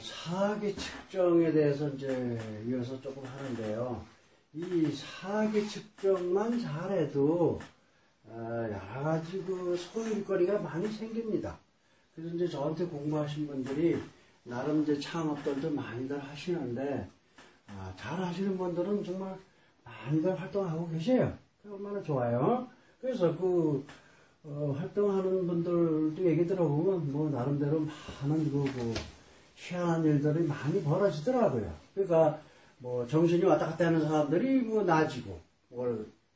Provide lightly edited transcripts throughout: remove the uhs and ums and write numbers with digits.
사기 측정에 대해서 이제 이어서 조금 하는데요. 이 사기 측정만 잘해도 여러 가지 그 소일거리가 많이 생깁니다. 그래서 이제 저한테 공부하신 분들이 나름 이제 창업들도 많이들 하시는데 잘 하시는 분들은 정말 많이들 활동하고 계세요. 얼마나 좋아요. 그래서 그 활동하는 분들도 얘기 들어보면 뭐 나름대로 많은 그 희한한 일들이 많이 벌어지더라고요. 그러니까 뭐 정신이 왔다 갔다 하는 사람들이 뭐 나아지고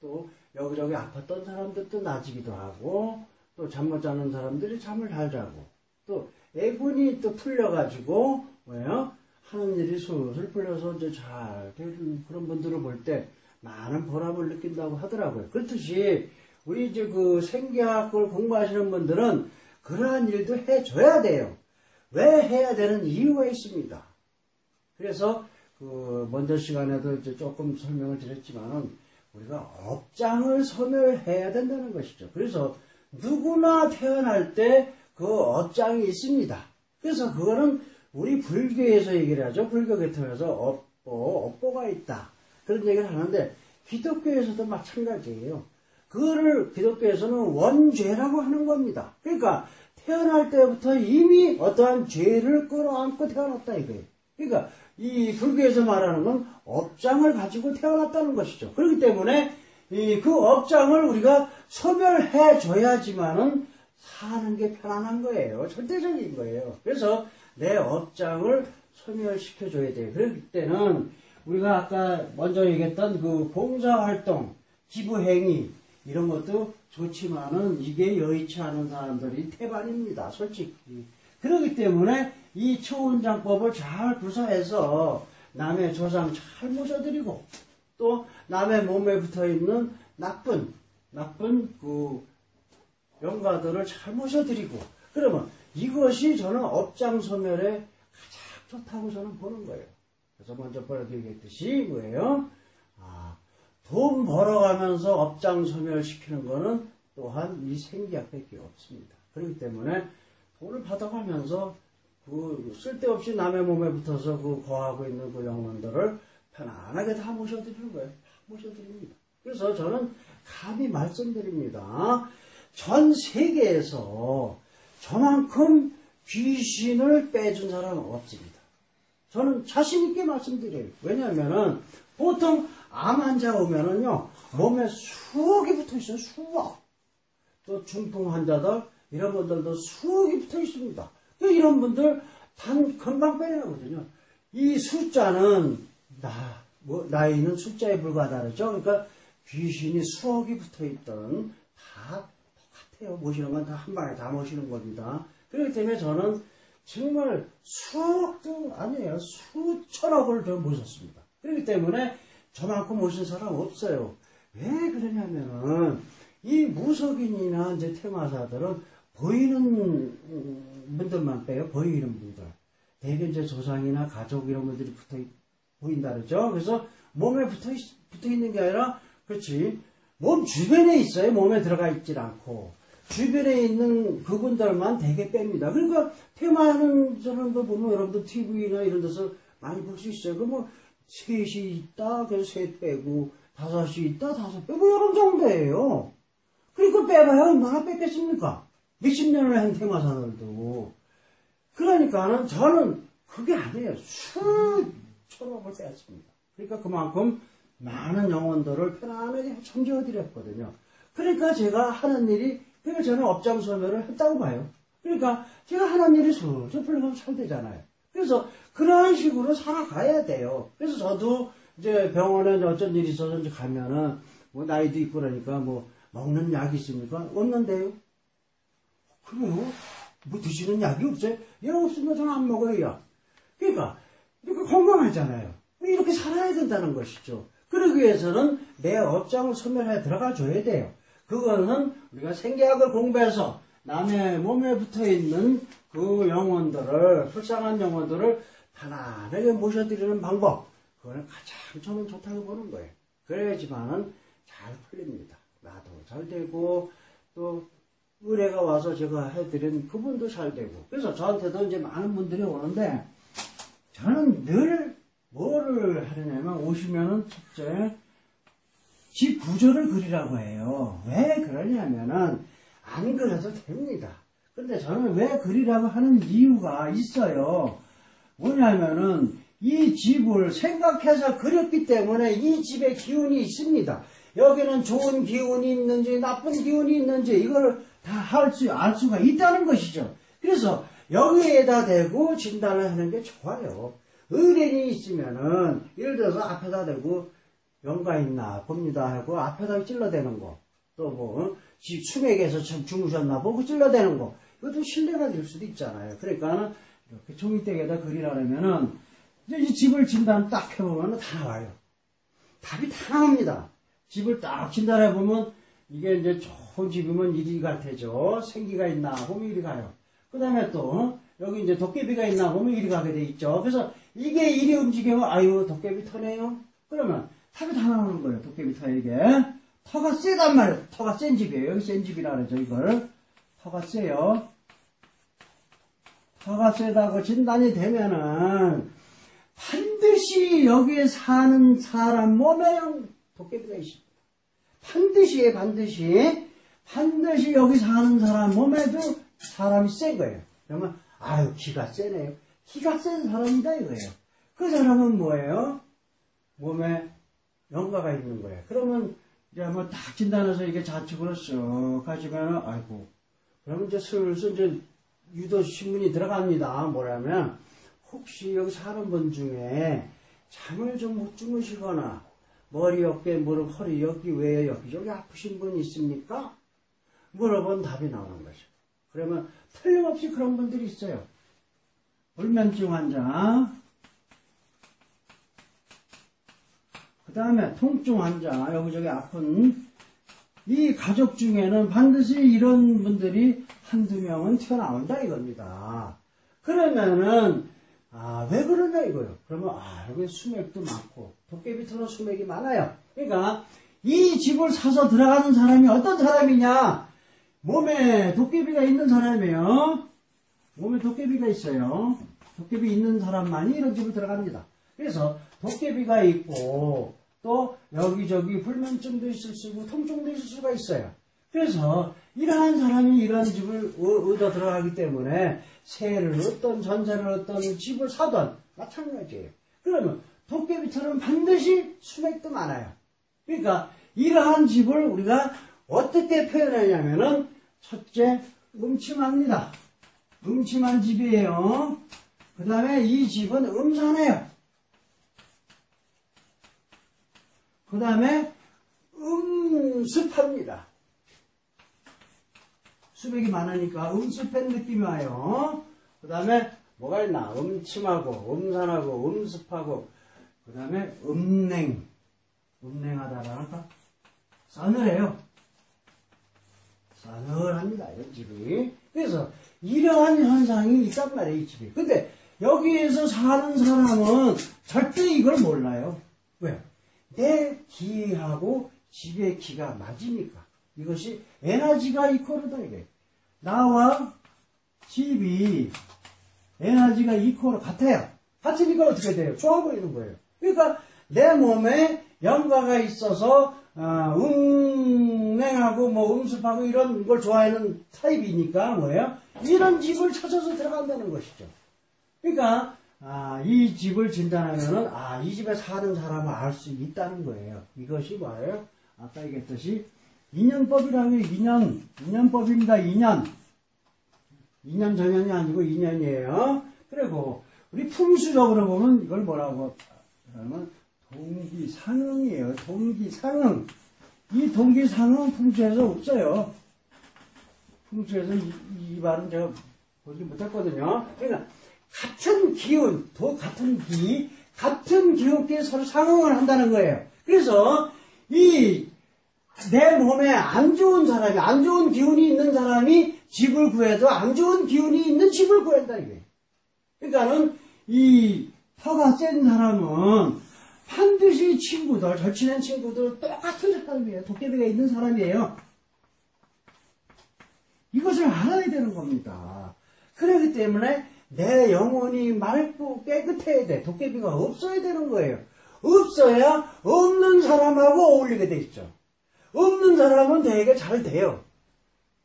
또 여기저기 아팠던 사람들도 나아지기도 하고 또 잠 못 자는 사람들이 잠을 잘 자고 또 애군이 또 풀려가지고 뭐예요? 하는 일이 술술 풀려서 이제 잘 되는 그런 분들을 볼 때 많은 보람을 느낀다고 하더라고요. 그렇듯이 우리 이제 그 생계학을 공부하시는 분들은 그러한 일도 해줘야 돼요. 왜 해야 되는 이유가 있습니다. 그래서 그 먼저 시간에도 이제 조금 설명을 드렸지만은 우리가 업장을 소멸해야 된다는 것이죠. 그래서 누구나 태어날 때 그 업장이 있습니다. 그래서 그거는 우리 불교에서 얘기를 하죠. 불교 계통에서 업보가 있다. 그런 얘기를 하는데 기독교에서도 마찬가지예요. 그거를 기독교에서는 원죄라고 하는 겁니다. 그러니까 태어날 때부터 이미 어떠한 죄를 끌어안고 태어났다 이거예요. 그러니까 이 불교에서 말하는 건 업장을 가지고 태어났다는 것이죠. 그렇기 때문에 그 업장을 우리가 소멸해 줘야지만은 사는 게 편안한 거예요. 절대적인 거예요. 그래서 내 업장을 소멸시켜 줘야 돼요. 그럴 때는 우리가 아까 먼저 얘기했던 그 봉사활동, 기부행위 이런 것도 좋지만은 이게 여의치 않은 사람들이 태반입니다. 솔직히. 그렇기 때문에 이 초운장법을 잘 구사해서 남의 조상 잘 모셔드리고 또 남의 몸에 붙어있는 나쁜 그 영가들을 잘 모셔드리고 그러면 이것이 저는 업장 소멸에 가장 좋다고 저는 보는 거예요. 그래서 먼저 얘기했듯이 뭐예요? 돈 벌어가면서 업장 소멸시키는 거는 또한 이 생계학밖에 없습니다. 그렇기 때문에 돈을 받아가면서 그 쓸데없이 남의 몸에 붙어서 그 거하고 있는 그 영혼들을 편안하게 다 모셔드리는 거예요. 다 모셔드립니다. 그래서 저는 감히 말씀드립니다. 전 세계에서 저만큼 귀신을 빼준 사람은 없습니다. 저는 자신있게 말씀드려요. 왜냐하면은 보통 암 환자 오면은요, 몸에 수억이 붙어 있어요, 수억. 또 중풍 환자들, 이런 분들도 수억이 붙어 있습니다. 이런 분들 금방 빼내거든요. 이 숫자는, 나이는 숫자에 불과하다죠. 그러니까 귀신이 수억이 붙어 있던 다 똑같아요. 모시는 건 다 한 방에 다 모시는 겁니다. 그렇기 때문에 저는 정말 수억도 아니에요. 수천억을 더 모셨습니다. 그렇기 때문에 저만큼 모신 사람 없어요. 왜 그러냐면은 이 무속인이나 이제 퇴마사들은 보이는 분들만 빼요. 보이는 분들. 대개 이제 조상이나 가족 이런 분들이 보인다 그러죠. 그래서 몸에 붙어 있는 게 아니라 그렇지 몸 주변에 있어요. 몸에 들어가 있질 않고 주변에 있는 그분들만 대개 뺍니다. 그러니까 퇴마하는 사람들 보면 여러분들 TV나 이런 데서 많이 볼 수 있어요. 그 뭐 셋이 있다, 그래서 셋 빼고, 다섯이 있다, 다섯 빼고, 이런 정도예요. 그러니까 빼봐야 얼마나 뺐겠습니까? 몇십 년을 한 퇴마사들도. 그러니까는 저는 그게 아니에요. 수천억을 뺐습니다. 그러니까 그만큼 많은 영혼들을 편안하게 섬겨드렸거든요. 그러니까 제가 하는 일이, 그러니까 저는 업장 소멸을 했다고 봐요. 그러니까 제가 하는 일이 슬슬 풀려가면 잘 되잖아요. 그래서 그런 식으로 살아가야 돼요. 그래서 저도 이제 병원에 어쩐 일이 있어서 이제 가면은 뭐 나이도 있고 그러니까 뭐 먹는 약이 있습니까? 없는데요. 그래요? 뭐 드시는 약이 없어요? 예, 없으면 저는 안 먹어요, 약. 그러니까 이렇게 건강하잖아요. 이렇게 살아야 된다는 것이죠. 그러기 위해서는 내 업장을 소멸해 들어가 줘야 돼요. 그거는 우리가 생계학을 공부해서 남의 몸에 붙어있는 그 영혼들을, 불쌍한 영혼들을 편안하게 모셔드리는 방법. 그거는 가장 저는 좋다고 보는 거예요. 그래야지만은 잘 풀립니다. 나도 잘 되고, 또, 의뢰가 와서 제가 해드린 그분도 잘 되고. 그래서 저한테도 이제 많은 분들이 오는데, 저는 늘 뭐를 하려냐면 오시면은 첫째 집 구조를 그리라고 해요. 왜 그러냐면은 안 그려도 됩니다. 근데 저는 왜 그리라고 하는 이유가 있어요. 뭐냐면은 이 집을 생각해서 그렸기 때문에 이 집에 기운이 있습니다. 여기는 좋은 기운이 있는지 나쁜 기운이 있는지 이걸 다 알 수가 있다는 것이죠. 그래서 여기에다 대고 진단을 하는 게 좋아요. 의뢰인이 있으면은 예를 들어서 앞에다 대고 영가 있나 봅니다 하고 앞에다 찔러대는 거, 또 뭐 수맥에서 주무셨나 보고 찔러대는 거, 이것도 신뢰가 될 수도 있잖아요. 그러니까 이렇게 종이대에다 그리라면은 이제 이 집을 진단 딱 해보면 다 나와요. 답이 다 나옵니다. 집을 딱 진단해 보면 이게 이제 좋은 집이면 이리 갈 테죠. 생기가 있나 보면 이리 가요. 그 다음에 또 여기 이제 도깨비가 있나 보면 이리 가게 돼 있죠. 그래서 이게 이리 움직이면 아유 도깨비 터네요. 그러면 답이 다 나오는 거예요. 도깨비 터 이게 터가 세단 말이에요. 터가 센 집이에요. 여기 센 집이라 그러죠. 이걸 터가 세요. 터가 세다고 진단이 되면은 반드시 여기에 사는 사람 몸에 도깨비가 있습니다. 반드시 여기 사는 사람 몸에도 사람이 센 거예요. 그러면 아유 기가 세네요. 기가 센 사람이다 이거예요. 그 사람은 뭐예요? 몸에 영가가 있는 거예요. 그러면 이제 뭐 딱 진단해서 이게 좌측으로 쓱 가지면은 아이고 그러면 이제 슬슬 이제 유도 신문이 들어갑니다. 뭐냐면 혹시 여기 사는 분 중에 잠을 좀 못 주무시거나 머리, 어깨, 무릎, 허리 여기 외에 여기저기 아프신 분 있습니까? 물어본 답이 나오는 거죠. 그러면 틀림없이 그런 분들이 있어요. 불면증 환자, 그 다음에 통증 환자, 여기저기 아픈 이 가족 중에는 반드시 이런 분들이 한두 명은 튀어나온다 이겁니다. 그러면은 왜 그러냐 이거요. 그러면 여기 수맥도 많고 도깨비터는 수맥이 많아요. 그러니까 이 집을 사서 들어가는 사람이 어떤 사람이냐? 몸에 도깨비가 있는 사람이에요. 몸에 도깨비가 있어요. 도깨비 있는 사람만이 이런 집을 들어갑니다. 그래서 도깨비가 있고 또 여기저기 불면증도 있을 수 있고 통증도 있을 수가 있어요. 그래서 이러한 사람이 이런 집을 얻어 들어가기 때문에 세를 얻던 전세를 얻던 집을 사던 마찬가지예요. 그러면 도깨비처럼 반드시 수맥도 많아요. 그러니까 이러한 집을 우리가 어떻게 표현하냐면은 첫째 음침합니다. 음침한 집이에요. 그 다음에 이 집은 음산해요. 그 다음에 음습합니다. 수맥이 많으니까 음습한 느낌이 와요. 그 다음에 뭐가 있나? 음침하고 음산하고 음습하고 그 다음에 음냉하다라니까 싸늘해요. 싸늘합니다. 이 집이. 그래서 이러한 현상이 있단 말이에요. 이 집이. 근데 여기에서 사는 사람은 절대 이걸 몰라요. 왜? 내 기하고 집의 기가 맞으니까. 이것이 에너지가 이코르다 이게. 나와 집이 에너지가 이코르 같아요. 같으니까 어떻게 돼요? 좋아 보이는 거예요. 그러니까 내 몸에 영가가 있어서 냉하고 뭐 음습하고 이런 걸 좋아하는 타입이니까 뭐예요? 이런 집을 찾아서 들어간다는 것이죠. 그러니까 이 집을 진단하면은 이 집에 사는 사람을 알 수 있다는 거예요. 이것이 뭐예요? 아까 얘기했듯이 인연법이라고 해요. 인연법입니다. 인연 전연이 아니고 인연이에요. 그리고 우리 풍수적으로 보면 이걸 뭐라고 그러면 동기상응이에요. 동기상응. 이 동기상응 풍수에서 없어요. 풍수에서 이 말은 제가 보지 못했거든요. 그러니까 같은 기운, 같은 기운끼리 서로 상응을 한다는 거예요. 그래서 내 몸에 안 좋은 사람이, 안 좋은 기운이 있는 사람이 집을 구해도 안 좋은 기운이 있는 집을 구한다, 이게. 그러니까는 이 터가 센 사람은 반드시 친구들, 절친한 친구들 똑같은 사람이에요. 도깨비가 있는 사람이에요. 이것을 알아야 되는 겁니다. 그렇기 때문에 내 영혼이 맑고 깨끗해야 돼. 도깨비가 없어야 되는 거예요. 없어야 없는 사람하고 어울리게 돼 있죠. 없는 사람은 되게 잘 돼요.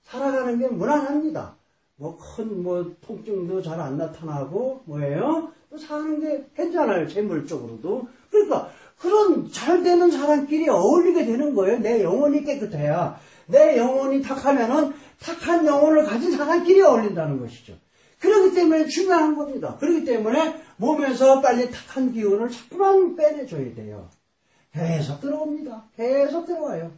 살아가는 게 무난합니다. 통증도 잘 안 나타나고, 또 사는 게 괜찮아요. 재물적으로도. 그러니까, 그런 잘 되는 사람끼리 어울리게 되는 거예요. 내 영혼이 깨끗해야. 내 영혼이 탁하면은, 탁한 영혼을 가진 사람끼리 어울린다는 것이죠. 그렇기 때문에 중요한 겁니다. 그렇기 때문에 몸에서 빨리 탁한 기운을 자꾸만 빼내줘야 돼요. 계속 들어옵니다. 계속 들어와요.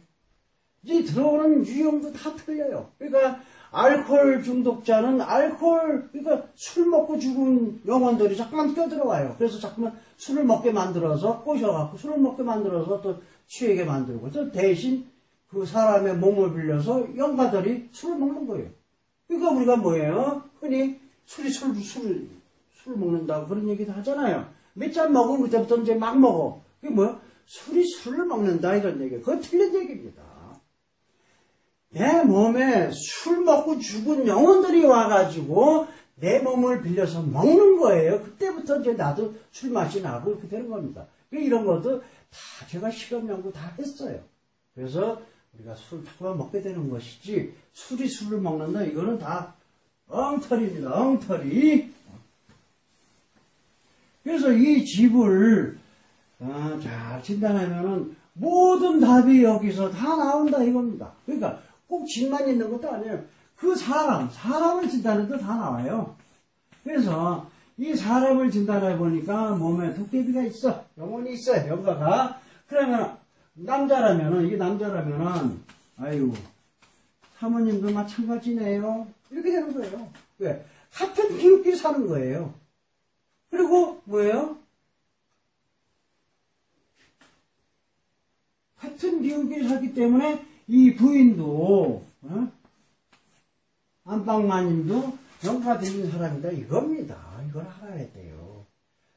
이 들어오는 유형도 다 틀려요. 그러니까 알코올 중독자는 그러니까 술 먹고 죽은 영혼들이 자꾸만 껴들어와요. 그래서 자꾸만 술을 먹게 만들어서 꼬셔갖고 술을 먹게 만들어서 또 취하게 만들고 또 대신 그 사람의 몸을 빌려서 영가들이 술을 먹는 거예요. 그러니까 우리가 흔히 술 먹는다고 그런 얘기도 하잖아요. 몇 잔 먹으면 그때부터 이제 막 먹어. 그게 술이 술을 먹는다 이런 얘기예요. 그건 틀린 얘기입니다. 내 몸에 술 먹고 죽은 영혼들이 와가지고 내 몸을 빌려서 먹는 거예요. 그때부터 이제 나도 술 맛이 나고 이렇게 되는 겁니다. 이런 것도 다 제가 실험 연구 다 했어요. 그래서 우리가 술 자꾸만 먹게 되는 것이지 술이 술을 먹는다 이거는 다 엉터리입니다. 엉터리. 그래서 이 집을 잘 진단하면은 모든 답이 여기서 다 나온다 이겁니다. 그러니까 꼭 집만 있는 것도 아니에요. 그 사람을 진단해도 다 나와요. 그래서 이 사람을 진단해 보니까 몸에 도깨비가 있어. 영혼이 있어요. 영가가. 그러면 이게 남자라면은 아유 사모님도 마찬가지네요. 이렇게 되는 거예요. 왜? 같은 기웃끼리 사는 거예요. 그리고 같은 기운끼리 살기 때문에 이 부인도 안방마님도 영가가 되는 사람이다 이겁니다. 이걸 알아야 돼요.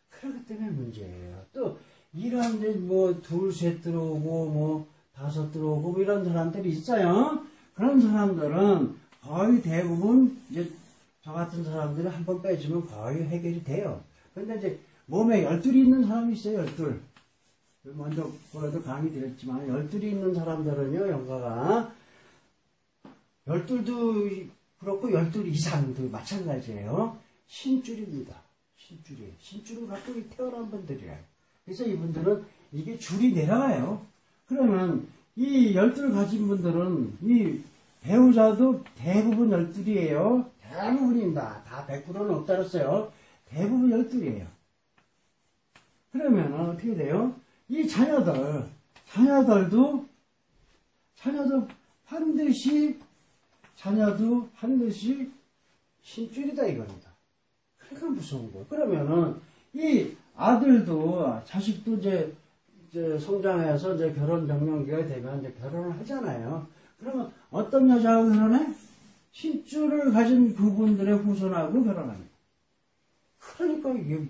그렇기 때문에 문제예요. 또 이런데 둘, 셋 들어오고 다섯 들어오고 이런 사람들이 있어요. 그런 사람들은 거의 대부분 이제 저 같은 사람들이 한번 빼주면 거의 해결이 돼요. 근데 이제 몸에 열둘이 있는 사람이 있어요. 열둘. 먼저 보여도 강의 드렸지만 열둘이 있는 사람들은요 영가가 열둘도 그렇고 열둘 이상도 마찬가지예요. 신줄입니다. 신줄을 갖고 태어난 분들이에요. 그래서 이분들은 이게 줄이 내려가요. 그러면 이 열둘 가진 분들은 이 배우자도 대부분 열둘이에요. 대부분입니다. 다 100%는 없다 그랬어요. 대부분 열둘이에요. 그러면 어떻게 돼요? 이 자녀도 반드시 신줄이다 이겁니다. 그러니까 무서운 거예요. 그러면은 이 아들도 자식도 이제 성장해서 이제 결혼 적령기가 되면 이제 결혼을 하잖아요. 그러면 어떤 여자하고 결혼해? 신줄을 가진 그분들의 후손하고 결혼합니다. 그러니까 이게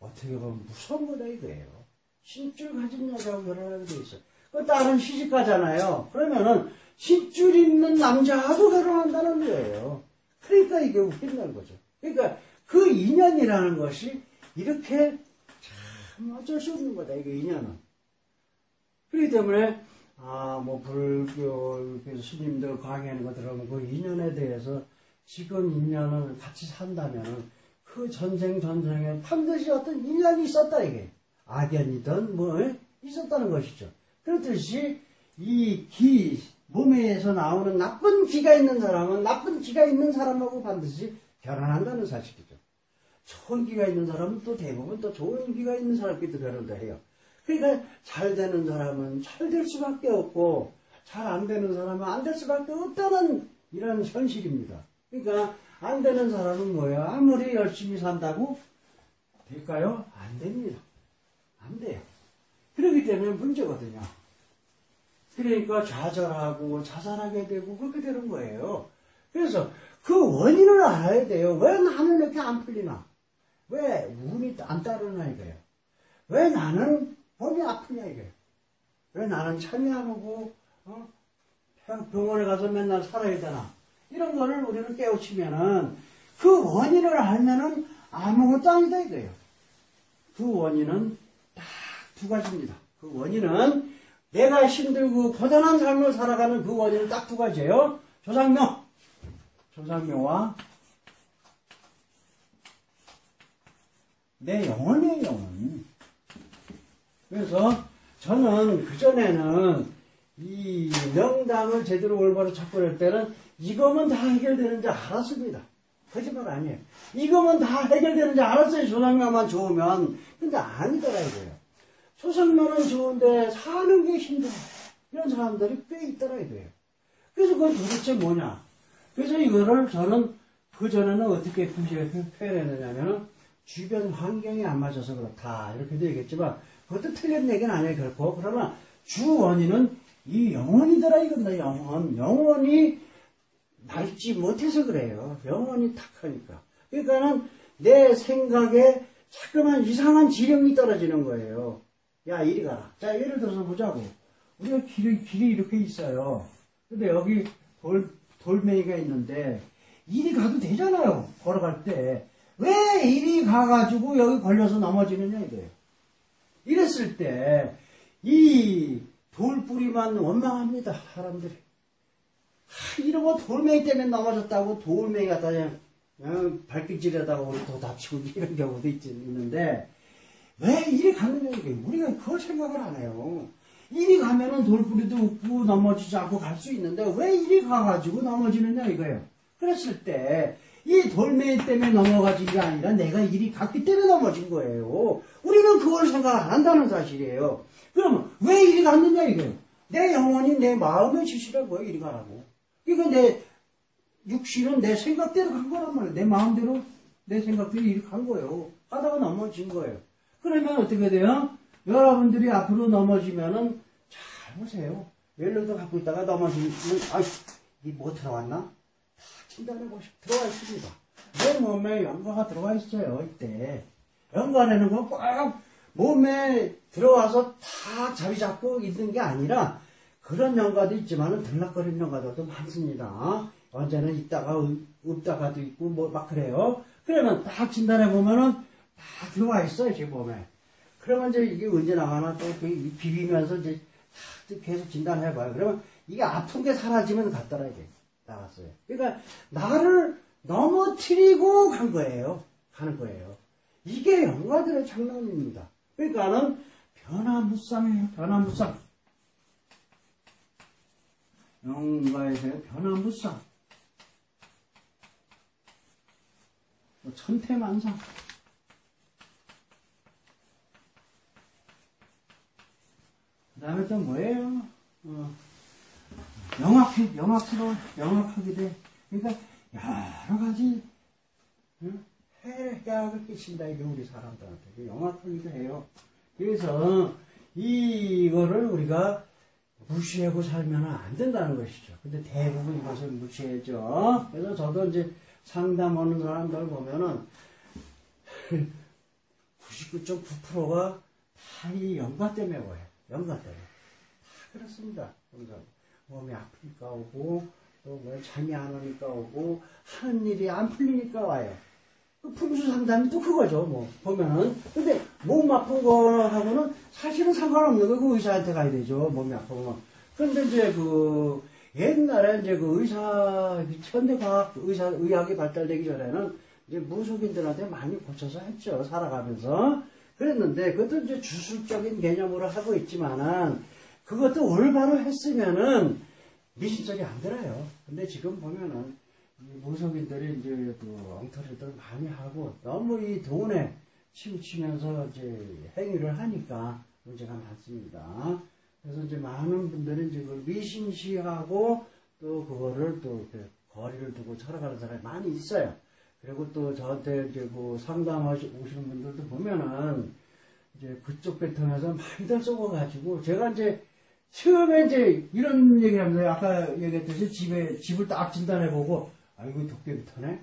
어떻게 보면 무서운 거다 이거예요. 신줄 가진 여자하고 결혼하게 돼 있어요. 그 딸은 시집 가잖아요. 그러면은 신줄 있는 남자하고 결혼한다는 거예요. 그러니까 이게 웃긴다는 거죠. 그러니까 그 인연이라는 것이 이렇게 참 어쩔 수 없는 거다. 이게 인연은. 그렇기 때문에 불교 스님들 강의하는 거 들어보면 그 인연에 대해서 지금 인연을 같이 산다면은 그 전생에 반드시 어떤 인연이 있었다 이게. 악연이든 있었다는 것이죠. 그렇듯이 이 몸에서 나오는 나쁜 기가 있는 사람은 나쁜 기가 있는 사람하고 반드시 결혼한다는 사실이죠. 좋은 기가 있는 사람은 또 대부분 또 좋은 기가 있는 사람끼리도 결혼을 해요. 그러니까 잘 되는 사람은 잘 될 수밖에 없고 잘 안 되는 사람은 안 될 수밖에 없다는 이런 현실입니다. 그러니까 안 되는 사람은 뭐예요? 아무리 열심히 산다고 될까요? 안 됩니다. 안 돼요. 그렇기 때문에 문제거든요. 그러니까 좌절하고 자살하게 되고 그렇게 되는 거예요. 그래서 그 원인을 알아야 돼요. 왜 나는 이렇게 안 풀리나? 왜 운이 안 따르나 이거예요. 왜 나는 몸이 아프냐 이거예요. 왜 나는 잠이 안 오고 병원에 가서 맨날 살아야 되나? 이런 거를 우리는 깨우치면은 그 원인을 알면은 아무것도 아니다 이거예요. 그 원인은 딱 두 가지입니다. 그 원인은 내가 힘들고 고단한 삶을 살아가는 그 원인은 딱 두 가지예요. 조상묘와 내 영혼이에요, 영혼. 그래서 저는 그전에는 이 명당을 제대로 올바로 접근할 때는 이거면 다 해결되는지 알았습니다. 거짓말 아니에요. 이거면 다 해결되는지 알았어요. 조상묘만 좋으면. 근데 아니더라 이거예요. 조상묘는 좋은데 사는 게 힘들어. 이런 사람들이 꽤 있더라 이거예요. 그래서 그건 도대체 뭐냐. 그래서 이거를 저는 그전에는 어떻게 표현했느냐면은 주변 환경이 안 맞아서 그렇다. 이렇게도 얘기했지만 그것도 틀린 얘기는 아니에요, 결코. 그러나 주 원인은 이 영혼이더라 이건다, 영혼. 영혼이 맑지 못해서 그래요. 영혼이 탁하니까. 그러니까는 내 생각에 자꾸만 이상한 지령이 떨어지는 거예요. 야, 이리 가라. 자, 예를 들어서 보자고. 우리가 길이 이렇게 있어요. 근데 여기 돌멩이가 있는데, 이리 가도 되잖아요. 걸어갈 때. 왜 이리 가가지고 여기 걸려서 넘어지느냐, 이거예요. 이랬을 때, 이 돌뿌리만 원망합니다, 사람들이. 이러고 돌멩이 때문에 넘어졌다고 돌멩이 갖다 그냥 발길질하다가 우리 더 다치고 이런 경우도 있는데, 왜 이리 가느냐, 이게. 우리가 그걸 생각을 안 해요. 이리 가면은 돌뿌리도 없고 넘어지지 않고 갈 수 있는데, 왜 이리 가가지고 넘어지느냐, 이거예요. 그랬을 때, 이 돌멩이 때문에 넘어가진 게 아니라 내가 이리 갔기 때문에 넘어진 거예요. 우리는 그걸 생각 안 한다는 사실이에요. 그러면 왜 이리 갔느냐, 이거예요. 내 영혼이 내 마음의 지시라고요, 이리 가라고. 그러니까 내 육신은 내 생각대로 간 거란 말이에요. 내 마음대로 내 생각대로 이리 간 거예요. 가다가 넘어진 거예요. 그러면 어떻게 돼요? 여러분들이 앞으로 넘어지면은 잘 보세요. 웰로도 갖고 있다가 넘어지면 아이 이게 뭐 들어왔나? 다 진단해 보시고 들어와 있습니다. 내 몸에 연과가 들어와 있어요. 이때 연과라는 건 꼭 몸에 들어와서 다 자리 잡고 있는 게 아니라 그런 연과도 있지만은 들락거리는 연과들도 많습니다. 언제는 있다가 없다가도 있고 뭐 막 그래요. 그러면 딱 진단해 보면은 다 들어와 있어요, 제 몸에. 그러면 이제 이게 언제 나가나 또 비비면서 이제 계속 진단해봐요. 그러면 이게 아픈 게 사라지면 갔더라, 이게. 나갔어요. 그러니까 나를 넘어뜨리고 가는 거예요. 이게 영가들의 장난입니다. 그러니까는 변화무쌍이에요, 변화무쌍. 영가에서 변화무쌍. 천태만상. 그 다음에 또 뭐예요? 명확하게 돼. 그러니까, 여러 가지, 해악을 끼친다, 이게 우리 사람들한테. 영악하기도 해요. 그래서, 이거를 우리가 무시하고 살면 안 된다는 것이죠. 근데 대부분 이것을 무시하죠. 그래서 저도 이제 상담하는 사람들 보면은, 99.9%가 다 이 연과 때문에 와요. 연과 때문에. 다 그렇습니다. 몸이 아프니까 오고, 또 뭐 잠이 안 오니까 오고, 하는 일이 안 풀리니까 와요. 풍수 상담이 또 그거죠, 뭐, 보면은. 근데 몸 아픈 거하고는 사실은 상관없는 거, 그 의사한테 가야 되죠, 몸이 아프면. 근데 이제 옛날에 이제 의학이 발달되기 전에는 이제 무속인들한테 많이 고쳐서 했죠, 살아가면서. 그랬는데, 그것도 이제 주술적인 개념으로 하고 있지만은, 그것도 올바로 했으면은, 미신적이 안 들어요. 근데 지금 보면은, 무속인들이 이제 엉터리들 많이 하고, 너무 이 돈에 치우치면서 이제 행위를 하니까 문제가 많습니다. 그래서 이제 많은 분들은 이제 그걸 미신시하고, 또 그거를 또 거리를 두고 살아가는 사람이 많이 있어요. 그리고 또 저한테 이제 상담하시는 분들도 보면은, 이제 그쪽 계통에서 많이들 쏘아가지고, 제가 이제 처음에 이제 이런 얘기를 합니다. 아까 얘기했듯이 집을 딱 진단해보고, 아이고, 도깨비터네?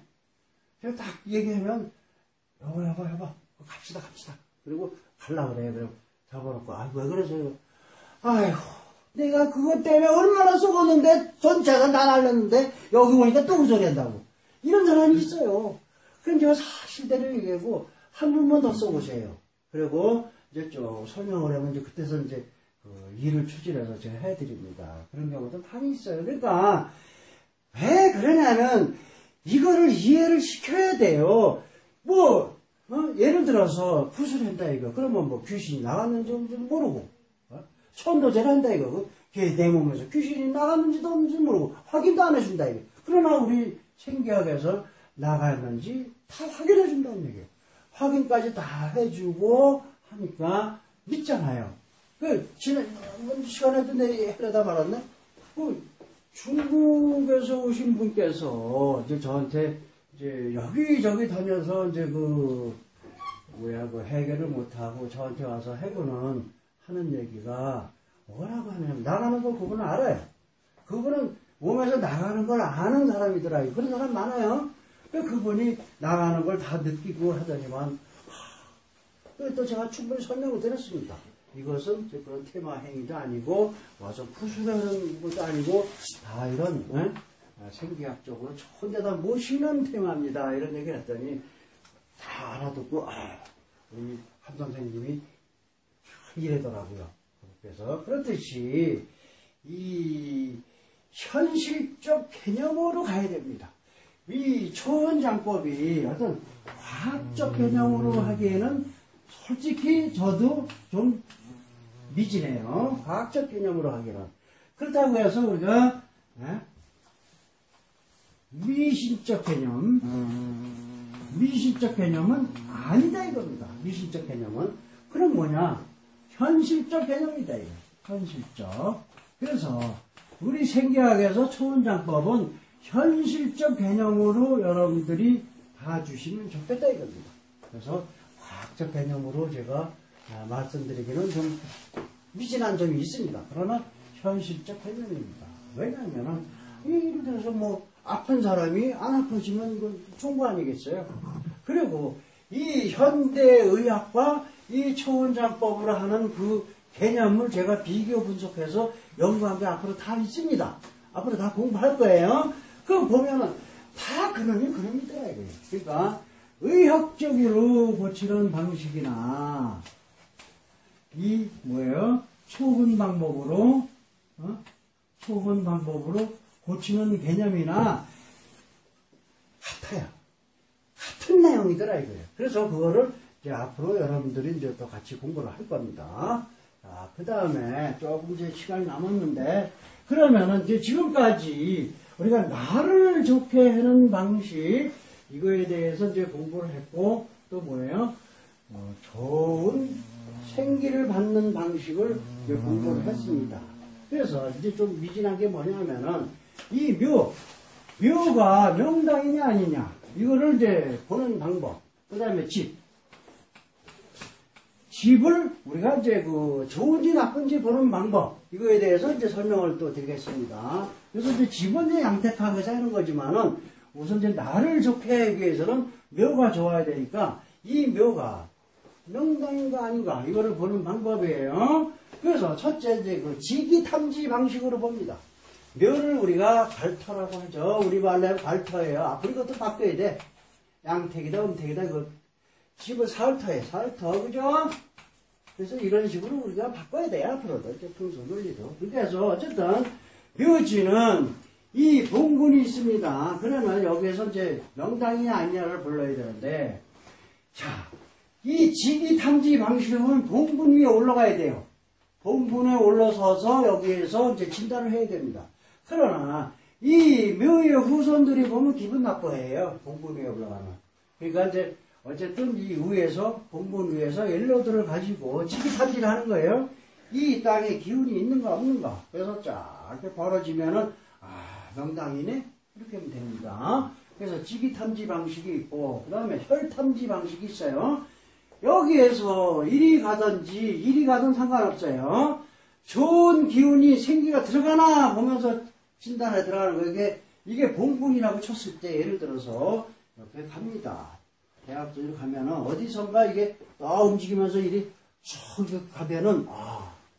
제가 딱 얘기하면, 여보, 갑시다. 그리고 갈라 그래요. 그리고 잡아놓고, 아이고, 왜 그러세요? 아이고, 내가 그것 때문에 얼마나 쏘았는데, 전체가 다 날렸는데, 여기 오니까 또 그 소리 한다고. 이런 사람이 있어요. 그럼 제가 사실 사실대로 얘기하고 한 번만 더 써보세요. 그리고 이제 쭉 설명을 하면 이제 그때서 이제 그 일을 추진해서 제가 해드립니다. 그런 경우도 많이 있어요. 그러니까 왜 그러냐면 이거를 이해를 시켜야 돼요. 뭐 예를 들어서 푸수를 한다 이거. 그러면 뭐 귀신이 나갔는지 모르고 천도제를 한다 이거. 내 몸에서 귀신이 나갔는지도 없는지 모르고 확인도 안 해준다 이거. 그러나 우리 생기학에서 나갔는지 다 확인해 준다는 얘기예요. 확인까지 다 해주고 하니까 믿잖아요. 지난 시간에도 내려다 말았네. 중국에서 오신 분께서 이제 저한테 이제 여기저기 다녀서 이제 그 해결을 못하고 저한테 와서 해고는 하는 얘기가 뭐라고 하냐면 나가는 걸 그분은 알아요. 그분은 몸에서 나가는 걸 아는 사람이더라고요. 그런 사람 많아요. 그분이 나가는 걸 다 느끼고 하더니만 또 제가 충분히 설명을 드렸습니다. 이것은 그런 테마 행위도 아니고 와서 푸수라는 것도 아니고 다 이런 생기학적으로 좋은 데다 모시는 테마입니다. 이런 얘기를 했더니 다 알아듣고 우리 한 선생님이 이래더라고요. 그래서 그렇듯이 이 현실적 개념으로 가야 됩니다. 이 초원장법이 어떤 과학적 개념으로 하기에는 솔직히 저도 좀 미지네요. 과학적 개념으로 하기는. 그렇다고 해서 우리가 미신적 개념은 아니다 이겁니다. 미신적 개념은. 그럼 뭐냐? 현실적 개념이다 이거. 현실적. 그래서 우리 생기학에서 초원장법은 현실적 개념으로 여러분들이 봐주시면 좋겠다 이겁니다. 그래서 과학적 개념으로 제가 말씀드리기는 좀 미진한 점이 있습니다. 그러나 현실적 개념입니다. 왜냐하면 예를 들어서 뭐 아픈 사람이 안 아프지면 이건 좋은 거 아니겠어요? 그리고 이 현대의학과 이 초원장법으로 하는 그 개념을 제가 비교 분석해서 연구한 게 앞으로 다 있습니다. 앞으로 다 공부할 거예요. 그거 보면은 다 그놈이더라 이거예요. 그러니까 의학적으로 고치는 방식이나 이 초혼 방법으로 고치는 개념이나 같아요. 같은 내용이더라 이거예요. 그래서 그거를 이제 앞으로 여러분들이 이제 또 같이 공부를 할 겁니다. 자, 그 다음에 조금 이제 시간이 남았는데 그러면은 이제 지금까지 우리가 나를 좋게 하는 방식 이거에 대해서 이제 공부를 했고 또 좋은 생기를 받는 방식을 이제 공부를 했습니다. 그래서 이제 좀 미진한 게 뭐냐면은 이 묘가 명당이냐 아니냐 이거를 이제 보는 방법. 그 다음에 집을 우리가 이제 좋은지 나쁜지 보는 방법. 이거에 대해서 이제 설명을 또 드리겠습니다. 그래서 이제 집은 이제 양택하면서 하는 거지만은 우선 이제 나를 좋게 하기 위해서는 묘가 좋아야 되니까 이 묘가 명당인가 아닌가 이거를 보는 방법이에요. 그래서 첫째 이제 지기 탐지 방식으로 봅니다. 묘를 우리가 발터라고 하죠. 우리 말로 발터예요. 앞으로 이것도 바꿔야 돼. 양택이다 음택이다 이거 집을 사흘터에 사흘터 그죠? 그래서 이런 식으로 우리가 바꿔야 돼요. 앞으로도 이제 풍수 논리도. 그래서 어쨌든 묘지는 이 봉분이 있습니다. 그러면 여기에서 이제 명당이냐 아니냐를 불러야 되는데 자, 이 지기 탐지 방식은 봉분 위에 올라가야 돼요. 봉분에 올라서서 여기에서 이제 진단을 해야 됩니다. 그러나 이 묘의 후손들이 보면 기분 나빠해요. 봉분 위에 올라가면. 그러니까 이제 어쨌든 이 위에서 봉분 위에서 엘로드를 가지고 지기 탐지를 하는 거예요. 이 땅에 기운이 있는가 없는가. 그래서 쫙 이렇게 벌어지면은 명당이네 이렇게 하면 됩니다. 그래서 지기 탐지 방식이 있고 그 다음에 혈 탐지 방식이 있어요. 여기에서 이리 가든 상관없어요. 좋은 기운이 생기가 들어가나 보면서 진단에 들어가는 거예요. 이게 봉분이라고 쳤을 때 예를 들어서 이렇게 갑니다. 대학교를 가면은 어디선가 이게 움직이면서 이리 쭉 가면은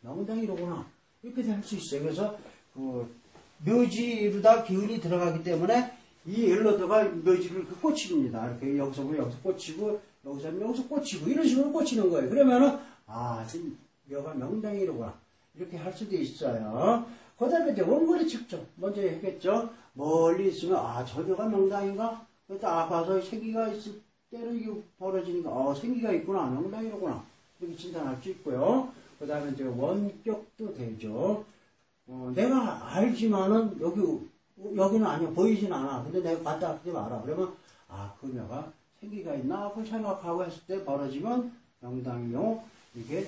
명당이로구나 이렇게 될 수 있어요. 그래서 묘지로다 기운이 들어가기 때문에 이 엘러드가 묘지를 꽂힙니다. 이렇게 여기서 보면 여기서 꽂히고, 여기서 보면 여기서 꽂히고, 이런 식으로 꽂히는 거예요. 그러면은, 아, 지금 묘가 명당이로구나. 이렇게 할 수도 있어요. 그 다음에 이제 원거리 측정. 먼저 했겠죠. 멀리 있으면, 아, 저 묘가 명당인가? 딱 봐서 생기가 있을 때는 이게 벌어지니까, 생기가 있구나. 명당이로구나. 이렇게 진단할 수 있고요. 그 다음에 이제 원격도 되죠. 내가 알지만은, 여기는 아니야. 보이진 않아. 근데 내가 갔다 왔지 마라. 그러면, 아, 그 묘가 생기가 있나? 그 생각하고 했을 때 벌어지면 명당이요. 이게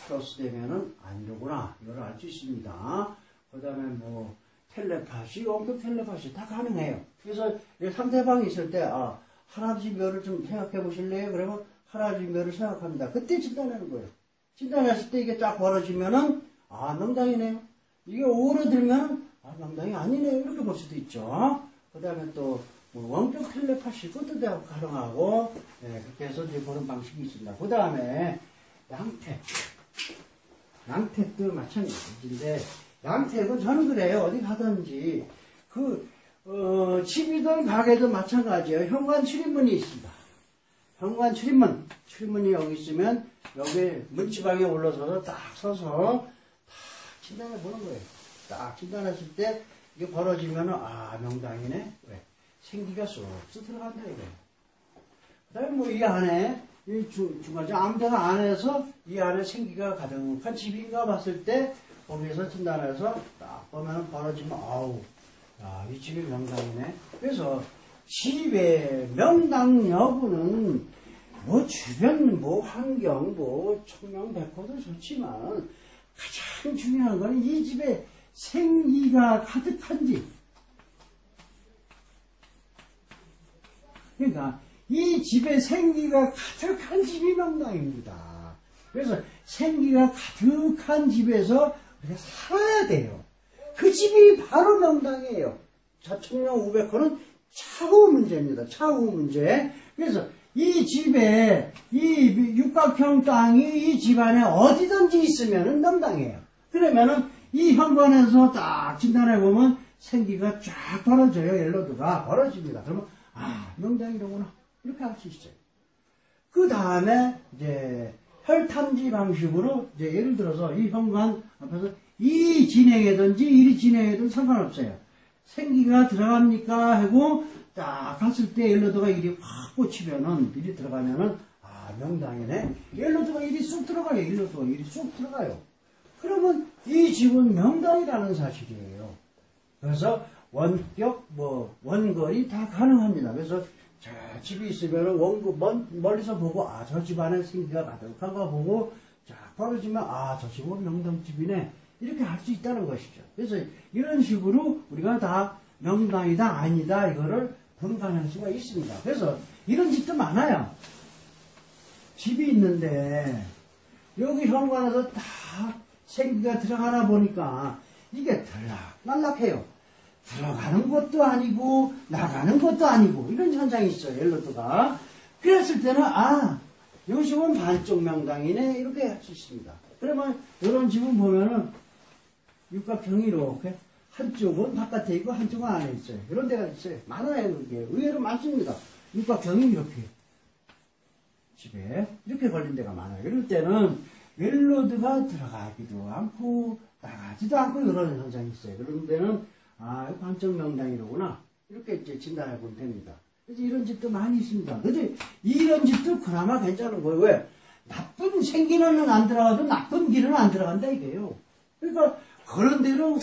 플러스 되면은 아니로구나. 이걸 알 수 있습니다. 그 다음에 뭐, 텔레파시, 원격 텔레파시 다 가능해요. 그래서 상대방이 있을 때, 아, 할아버지 묘를 좀 생각해 보실래요? 그러면 할아버지 묘를 생각합니다. 그때 진단하는 거예요. 진단했을 때 이게 딱 벌어지면은, 아, 명당이네요. 이게 오르들면, 아, 명당이 아니네요. 이렇게 볼 수도 있죠. 그 다음에 또, 뭐 원격 텔레파시, 그것도 가능하고, 네, 그렇게 해서 이제 보는 방식이 있습니다. 그 다음에, 양택. 양택도 마찬가지인데, 양택은 저는 그래요. 어디 가든지, 집이든 가게든 마찬가지예요. 현관 출입문이 있습니다. 현관 출입문. 출입문이 여기 있으면, 여기 문지방에 올라서서 딱 서서, 딱 진단해 보는 거예요. 딱 진단했을 때, 이게 벌어지면은, 아, 명당이네. 왜? 생기가 쏙쏙 들어간다, 이거예요. 그 다음에 뭐 이 안에, 이 중간에 아무데나 안에서 이 안에 생기가 가득한 집인가 봤을 때, 거기에서 진단해서 딱 보면은 벌어지면, 아우, 야, 이 집이 명당이네. 그래서 집의 명당 여부는 뭐 주변, 뭐 환경, 뭐 청명백호도 좋지만 가장 중요한 거는 이 집에 생기가 가득한지. 그러니까 이 집에 생기가 가득한 집이 명당입니다. 그래서 생기가 가득한 집에서 우리가 살아야 돼요. 그 집이 바로 명당이에요. 자청명 우백호는 차후 문제입니다. 차후 문제. 그래서 이 집에 이 육각형 땅이 이 집안에 어디든지 있으면은 명당이에요. 그러면은 이 현관에서 딱 진단해 보면 생기가 쫙 벌어져요. 엘로드가 벌어집니다. 그러면 아, 명당이로구나. 이렇게 할 수 있어요. 그 다음에 이제 혈탐지 방식으로 이제 예를 들어서 이 현관 앞에서 이 진행이든지 이리 진행이든 상관없어요. 생기가 들어갑니까? 하고 딱 갔을 때 엘로드가 이리 확 꽂히면은 이리 들어가면은 아, 명당이네. 엘로드가 이리 쑥 들어가요. 엘로드가 이리 쑥 들어가요. 그러면 이 집은 명당이라는 사실이에요. 그래서 원격, 뭐, 원거리 다 가능합니다. 그래서, 자, 집이 있으면 멀리서 보고, 아, 저 집 안에 생기가 가득한 거 보고, 자, 벌어지면, 아, 저 집은 명당집이네. 이렇게 할 수 있다는 것이죠. 그래서 이런 식으로 우리가 다 명당이다, 아니다, 이거를 분간할 수가 있습니다. 그래서 이런 집도 많아요. 집이 있는데, 여기 현관에서 다 생기가 들어가나 보니까, 이게 들락날락해요. 들어가는 것도 아니고 나가는 것도 아니고 이런 현상이 있어요. 엘로드가. 그랬을 때는 아, 요 집은 반쪽 명당이네 이렇게 할 수 있습니다. 그러면 이런 집은 보면은 육각형이 이렇게 한쪽은 바깥에 있고 한쪽은 안에 있어요. 이런 데가 있어요. 많아요. 그게 의외로 많습니다. 육각형이 이렇게 집에 이렇게 걸린 데가 많아요. 이럴 때는 엘로드가 들어가기도 않고 나가지도 않고 이런 현상이 있어요. 그런 데는 아, 반쪽 명당이로구나. 이렇게 이제 진단해 보면 됩니다. 그래서 이런 집도 많이 있습니다. 근데 이런 집도 그나마 괜찮은 거예요. 왜? 나쁜 생기는 안 들어가도 나쁜 길은 안 들어간다 이게요. 그러니까 그런 대로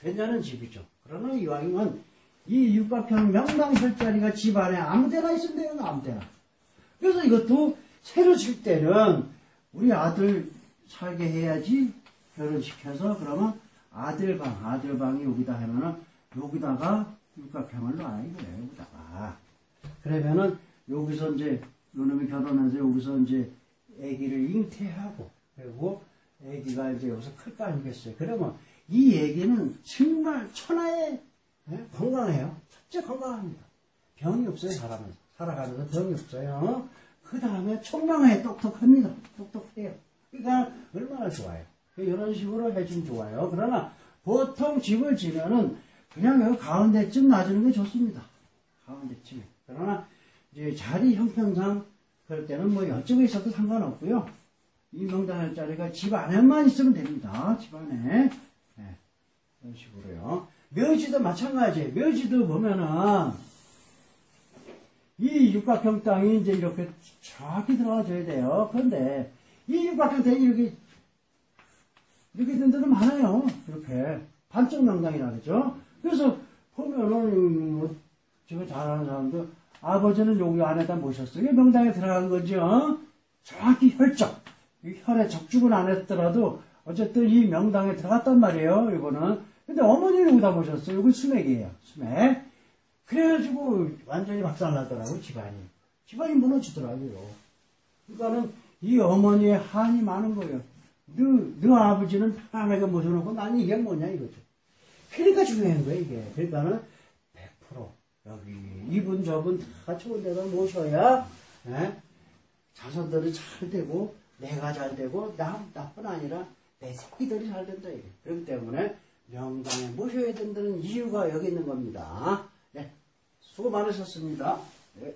괜찮은 집이죠. 그러나 이왕이면 이 육각형 명당 별자리가 집 안에 아무 데나 있으면 돼요. 아무 데나. 그래서 이것도 새로 질 때는 우리 아들 살게 해야지 결혼시켜서 그러면 아들방이 여기다 하면은, 여기다가 육각형을 놔요, 여기다가. 그러면은, 여기서 이제, 요놈이 결혼해서 여기서 이제, 아기를 잉태하고, 그리고 아기가 이제 여기서 클 거 아니겠어요. 그러면, 이 아기는 정말 천하에 건강해요. 첫째 건강합니다. 병이 없어요, 살아가면서 병이 없어요. 그 다음에 총명해, 똑똑합니다. 똑똑해요. 그러니까, 얼마나 좋아요. 이런 식으로 해주면 좋아요. 그러나 보통 집을 지면은 그냥 여기 가운데쯤 놔주는 게 좋습니다. 가운데쯤에. 그러나 이제 자리 형편상 그럴 때는 뭐 여쪽에 있어도 상관없고요. 이 명당의 자리가 집 안에만 있으면 됩니다. 집 안에. 네, 이런 식으로요. 묘지도 마찬가지예요. 묘지도 보면은 이 육각형 땅이 이제 이렇게 정확히 들어가줘야 돼요. 그런데 이 육각형 땅이 이렇게 된 데도 많아요. 이렇게 반쪽 명당이라 그러죠. 그래서 보면은 뭐 제가 잘 아는 사람도 아버지는 여기 안에다 모셨어요. 이게 명당에 들어간 거죠. 정확히 혈적. 이 혈의 적중은 안 했더라도 어쨌든 이 명당에 들어갔단 말이에요. 이거는. 근데 어머니는 여기다 모셨어요. 이건 수맥이에요. 수맥. 그래가지고 완전히 박살나더라고요. 집안이 무너지더라고요. 그러니까는 이 어머니의 한이 많은 거예요. 너 아버지는 편안하게 모셔놓고 난 이게 뭐냐 이거죠. 그러니까 중요한 거예요 이게. 그러니까는 100% 여기 이분 저분 다 좋은 데다 모셔야 자손들이 잘 되고 내가 잘 되고 나뿐 아니라 내 새끼들이 잘 된다 이게. 그렇기 때문에 명당에 모셔야 된다는 이유가 여기 있는 겁니다. 네, 수고 많으셨습니다. 네.